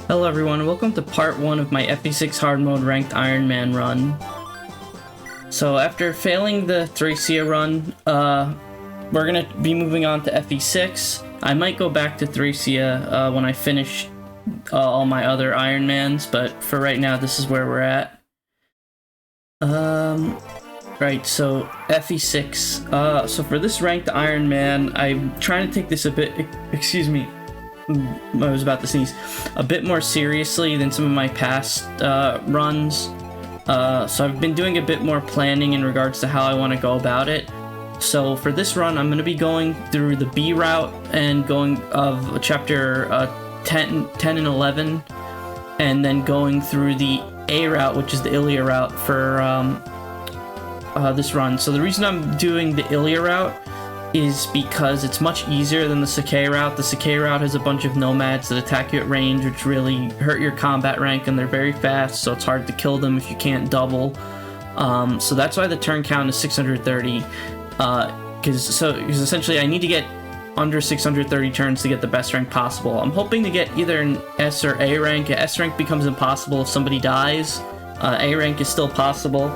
Hello everyone, welcome to part 1 of my FE6 hard mode Ranked Ironman run. So after failing the Thracia run, we're gonna be moving on to FE6. I might go back to Thracia when I finish all my other Ironmans, but for right now this is where we're at. Right, so FE6. So for this Ranked Ironman, I'm trying to take this a bit, I was about to sneeze, a bit more seriously than some of my past runs. So I've been doing a bit more planning in regards to how I want to go about it. So for this run, I'm going to be going through the B route and going of chapter 10 and 11, and then going through the A route, which is the Ilia route for this run. So the reason I'm doing the Ilia route is because it's much easier than the Sakai route. The Sakai route has a bunch of nomads that attack you at range, which really hurt your combat rank, and they're very fast, so it's hard to kill them if you can't double. So that's why the turn count is 630, because essentially I need to get under 630 turns to get the best rank possible. I'm hoping to get either an S or A rank. S rank becomes impossible if somebody dies. A rank is still possible.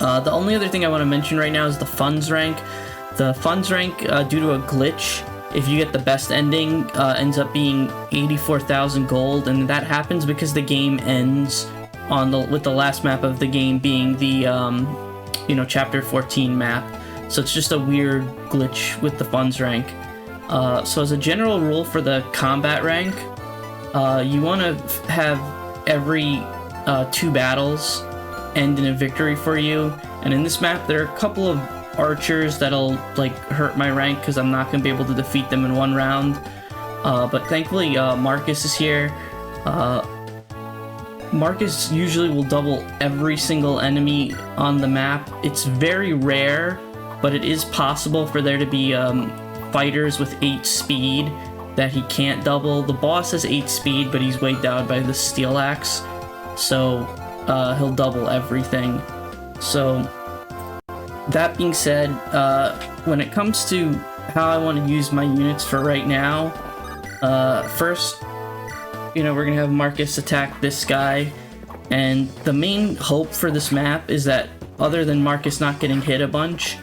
The only other thing I want to mention right now is the funds rank. The funds rank, due to a glitch, if you get the best ending, ends up being 84,000 gold, and that happens because the game ends with the last map of the game being the chapter 14 map. So it's just a weird glitch with the funds rank. So as a general rule for the combat rank, you want to have every 2 battles end in a victory for you. And in this map, there are a couple of archers that'll hurt my rank because I'm not gonna be able to defeat them in one round. But thankfully, Marcus is here. Marcus usually will double every single enemy on the map. It's very rare, but it is possible for there to be fighters with 8 speed that he can't double. The boss has 8 speed, but he's weighed down by the steel axe, so he'll double everything. So that being said, when it comes to how I want to use my units for right now, first, we're gonna have Marcus attack this guy, and the main hope for this map is that, other than Marcus not getting hit a bunch,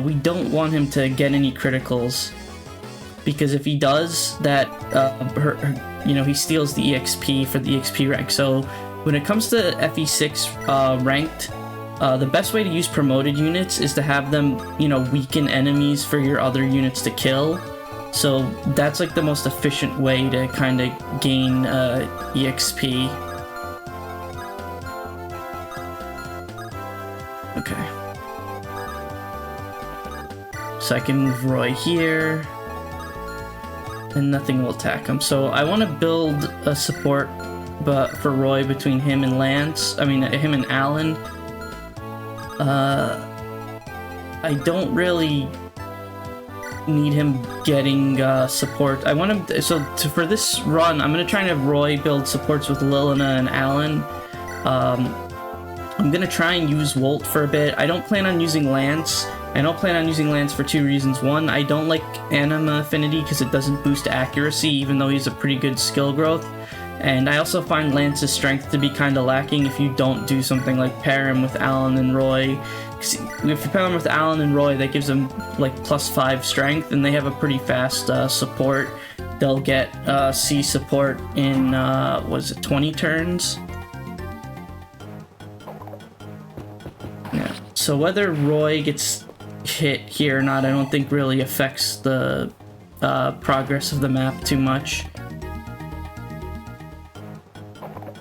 we don't want him to get any criticals, because if he does, that he steals the EXP for the EXP rank. So when it comes to FE6 ranked, the best way to use promoted units is to have them, weaken enemies for your other units to kill. So that's the most efficient way to kind of gain EXP. Okay. So I can move Roy here, and nothing will attack him. So I want to build a support for Roy between him and him and Alan. I don't really need him getting support. I want him for this run, I'm gonna try and have Roy build supports with Lilina and Alan. I'm gonna try and use Wolt for a bit. I don't plan on using Lance. I don't plan on using Lance for 2 reasons. One, I don't like Anima Affinity because it doesn't boost accuracy, even though he's a pretty good skill growth. And I also find Lance's strength to be kind of lacking if you don't do something like pair him with Alan and Roy. If you pair him with Alan and Roy, that gives them +5 strength, and they have a pretty fast support. They'll get C support in, 20 turns? Yeah. So whether Roy gets hit here or not, I don't think really affects the progress of the map too much.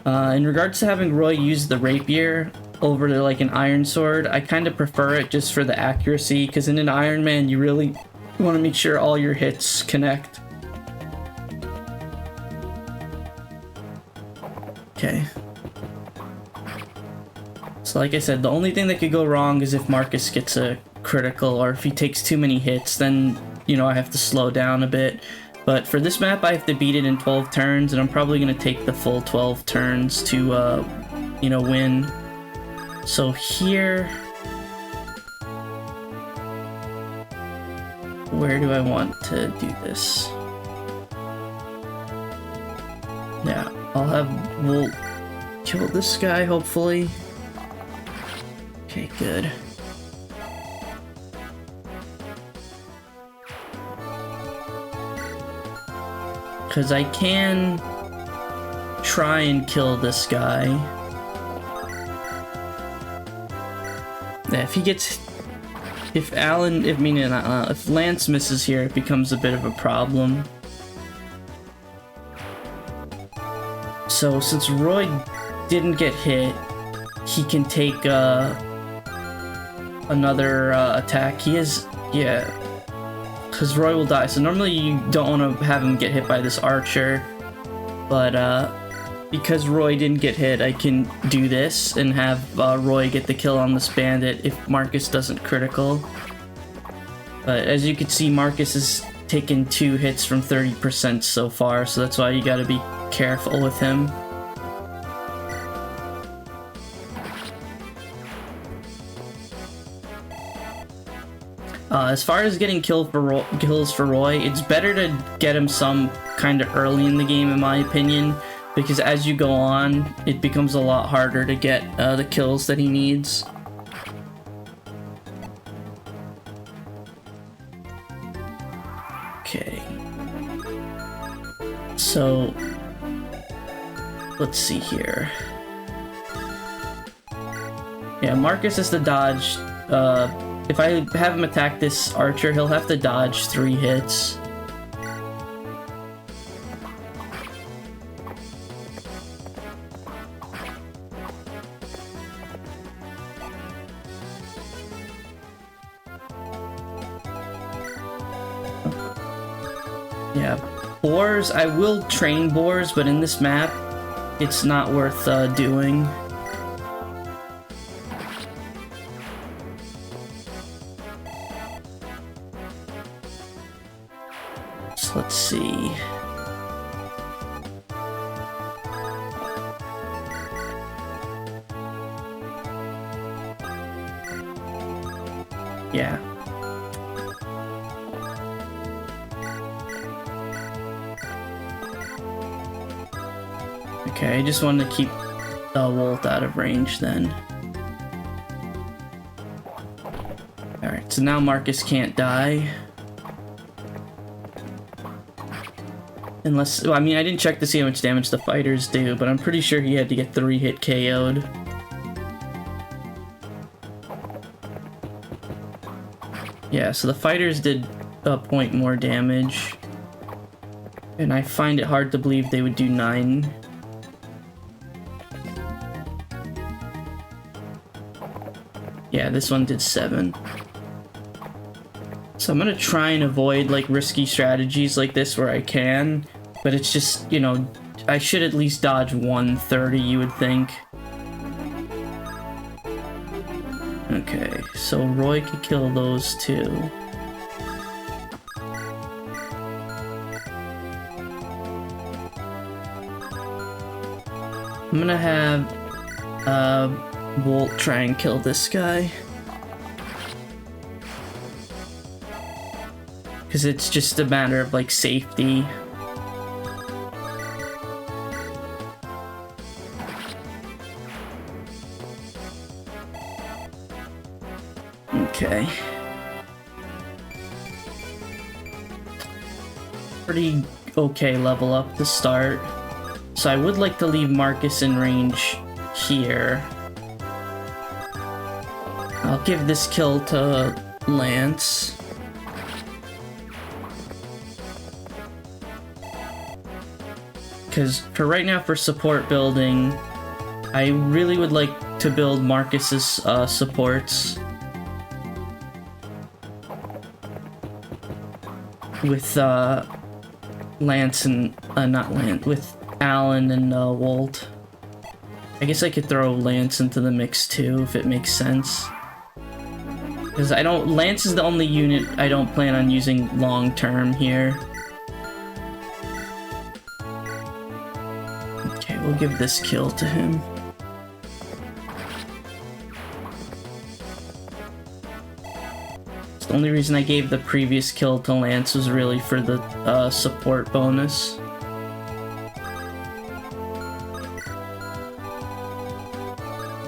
In regards to having Roy use the rapier over to an iron sword, I kind of prefer it just for the accuracy, because in an Ironman you really want to make sure all your hits connect. Okay. So like I said, the only thing that could go wrong is if Marcus gets a critical, or if he takes too many hits, then, I have to slow down a bit. But for this map, I have to beat it in 12 turns, and I'm probably going to take the full 12 turns to, win. So here... Where do I want to do this? Yeah, we'll kill this guy, hopefully. Okay, good. Because I can try and kill this guy. Yeah, if Lance misses here, it becomes a bit of a problem. So since Roy didn't get hit, he can take another attack. Yeah, because Roy will die. So normally you don't want to have him get hit by this archer, but because Roy didn't get hit, I can do this and have Roy get the kill on this bandit if Marcus doesn't critical. But as you can see, Marcus has taken 2 hits from 30% so far, so that's why you gotta be careful with him. As far as getting kills for Roy, it's better to get him some kind of early in the game, in my opinion, because as you go on, it becomes a lot harder to get the kills that he needs. Okay. So, let's see here. Yeah, Marcus has to dodge. If I have him attack this archer, he'll have to dodge 3 hits. Yeah, boars, I will train boars, but in this map, it's not worth doing. So let's see. Yeah. Okay, I just wanted to keep Wolt out of range then. Alright, so now Marcus can't die. Unless, well, I mean, I didn't check to see how much damage the fighters do, but I'm pretty sure he had to get 3 hit KO'd. Yeah, so the fighters did a point more damage. And I find it hard to believe they would do 9. Yeah, this one did 7. So I'm gonna try and avoid like risky strategies like this where I can, but it's just, you know, I should at least dodge 130, you would think. Okay, so Roy could kill those 2. I'm gonna have Wolt try and kill this guy. Because it's just a matter of like safety. Okay. Pretty okay level up to start. So I would like to leave Marcus in range here. I'll give this kill to Lance. Because for right now, for support building, I really would like to build Marcus's supports. With Lance and, not Lance, with Alan and Wolt. I guess I could throw Lance into the mix too, if it makes sense. Because Lance is the only unit I don't plan on using long term here. Okay, we'll give this kill to him. The only reason I gave the previous kill to Lance was really for the support bonus.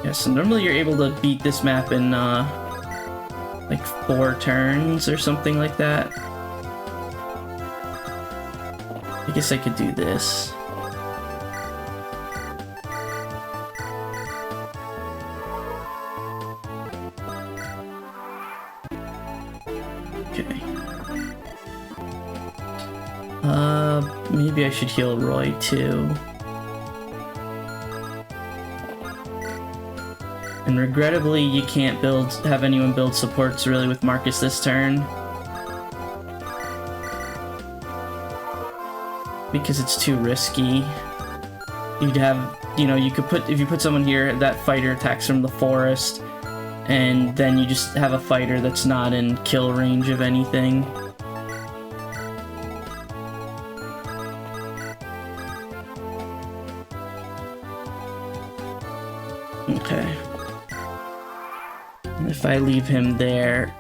Yeah, so normally you're able to beat this map in like 4 turns or something like that. I guess I could do this. Okay. Maybe I should heal Roy too. And regrettably, you can't have anyone build supports really with Marcus this turn. Because it's too risky. You'd have, you know, if you put someone here, that fighter attacks from the forest, and then you just have a fighter that's not in kill range of anything. Okay. And if I leave him there...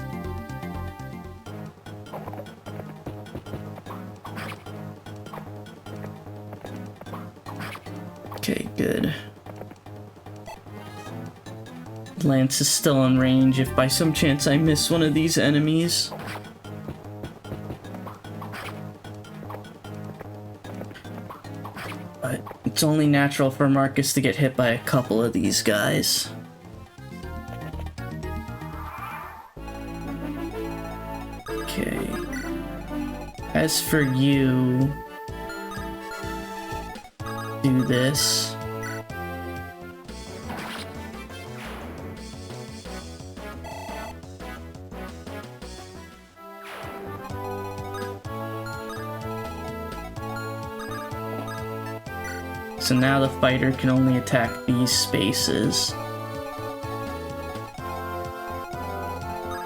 Okay, good. Lance is still in range if by some chance I miss one of these enemies. But it's only natural for Marcus to get hit by a couple of these guys. Okay. As for you... do this. So now the fighter can only attack these spaces.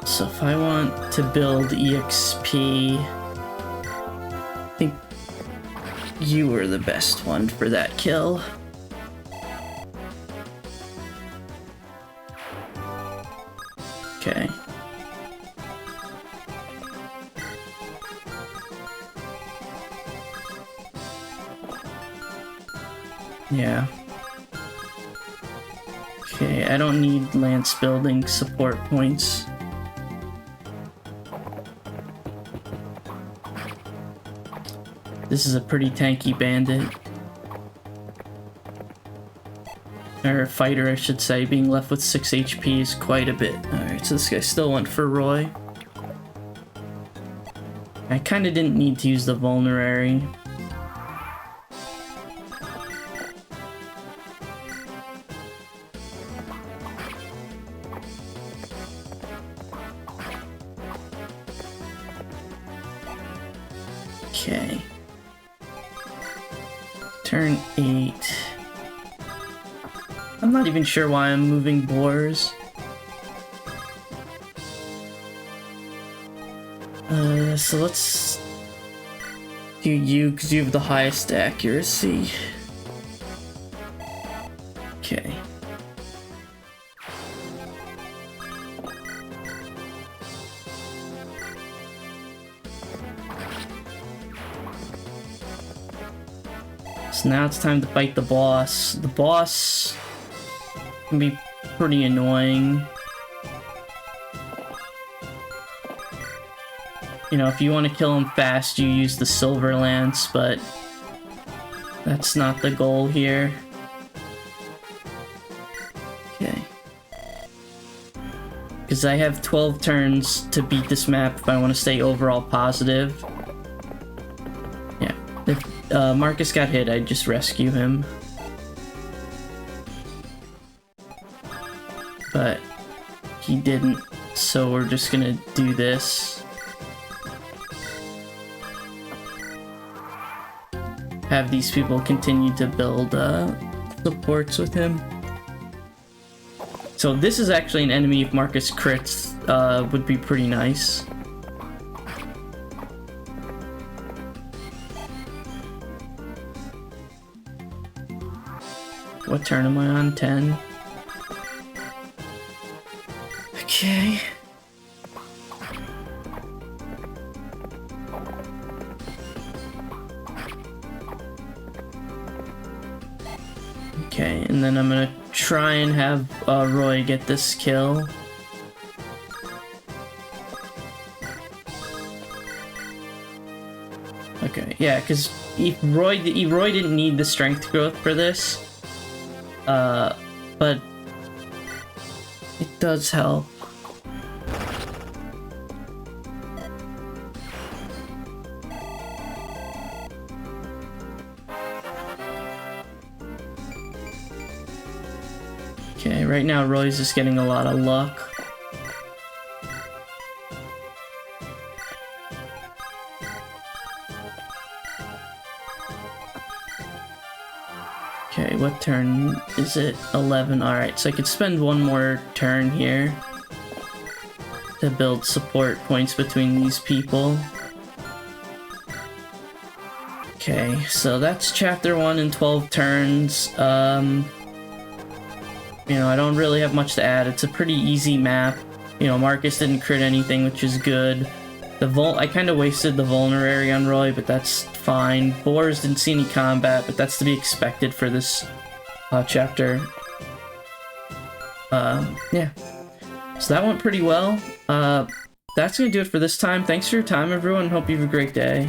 So if I want to build EXP, I think you were the best one for that kill. Okay. Yeah. Okay, I don't need Lance building support points. This is a pretty tanky bandit. Or fighter, I should say. Being left with 6 HP is quite a bit. Alright, so this guy still went for Roy. I kinda didn't need to use the vulnerary. Okay. Turn 8. I'm not even sure why I'm moving boars. So let's do you, because you have the highest accuracy. Okay. So now it's time to fight the boss. The boss can be pretty annoying. You know, if you want to kill him fast, you use the Silver Lance, but that's not the goal here. Okay. Because I have 12 turns to beat this map if I want to stay overall positive. Yeah. If Marcus got hit, I'd just rescue him. But he didn't, so we're just gonna do this. Have these people continue to build supports with him. So this is actually an enemy if Marcus crits, would be pretty nice. What turn am I on? 10? Okay. Okay, and then I'm gonna try and have Roy get this kill. Okay, yeah, because Roy didn't need the strength growth for this, but it does help. Okay, right now Roy's just getting a lot of luck. Okay, what turn is it? 11. Alright, so I could spend one more turn here to build support points between these people. Okay, so that's chapter 1 in 12 turns. You know, I don't really have much to add. It's a pretty easy map. You know, Marcus didn't crit anything, which is good. I kind of wasted the vulnerary on Roy, but that's fine. Boars didn't see any combat, but that's to be expected for this chapter. Yeah. So that went pretty well. That's gonna do it for this time. Thanks for your time, everyone. Hope you have a great day.